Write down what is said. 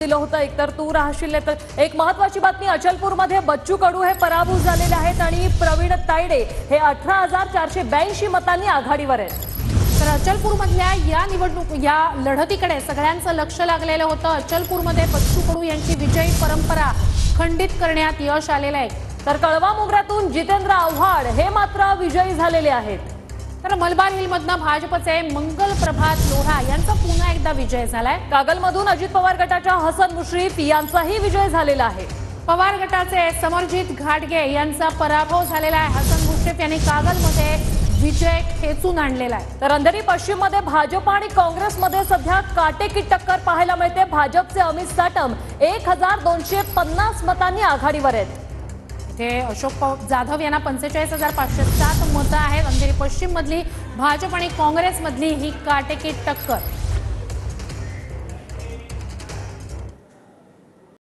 दिलं होतं एकतर तू राहशील तर एक महत्त्वाची बातमी अचलपूरमध्ये बच्चू कडू हे पराभूत झालेले आहेत आणि प्रवीण तायडे हे 18,482 मतांनी आघाडीवर आहेत। तर अचलपूरमधल्या या लढतीकडे सगळ्यांचं लक्ष लागलेलं होतं। अचलपूरमध्ये बच्चू कडू यांची विजयी परंपरा खंडित करण्यात यश आलेलं आहे। तर कळवा मोगऱ्यातून जितेंद्र आव्हाड हे मात्र विजयी झालेले आहेत। तर मलबार हिलमधनं भाजपचे मंगल प्रभात लोढा यांचा पुन्हा एकदा विजय झालाय। कागलमधून अजित पवार गटाच्या हसन मुश्रीफ यांचाही विजय झालेला आहे। पवार गटाचे समरजित घाटगे यांचा पराभव झालेला आहे। हसन मुश्रीफ यांनी कागलमध्ये विजय खेचून आणलेला आहे। तर अंधेरी पश्चिम मध्ये भाजप आणि काँग्रेसमध्ये सध्या काटेकी टक्कर पाहायला मिळते। भाजपचे अमित साटम 1250 मतांनी आघाडीवर आहेत। इथे अशोक जाधव यांना 45,507 मतं आहेत। अंधेरी पश्चिम मधली भाजप आणि काँग्रेस मधली ही काटेकी टक्कर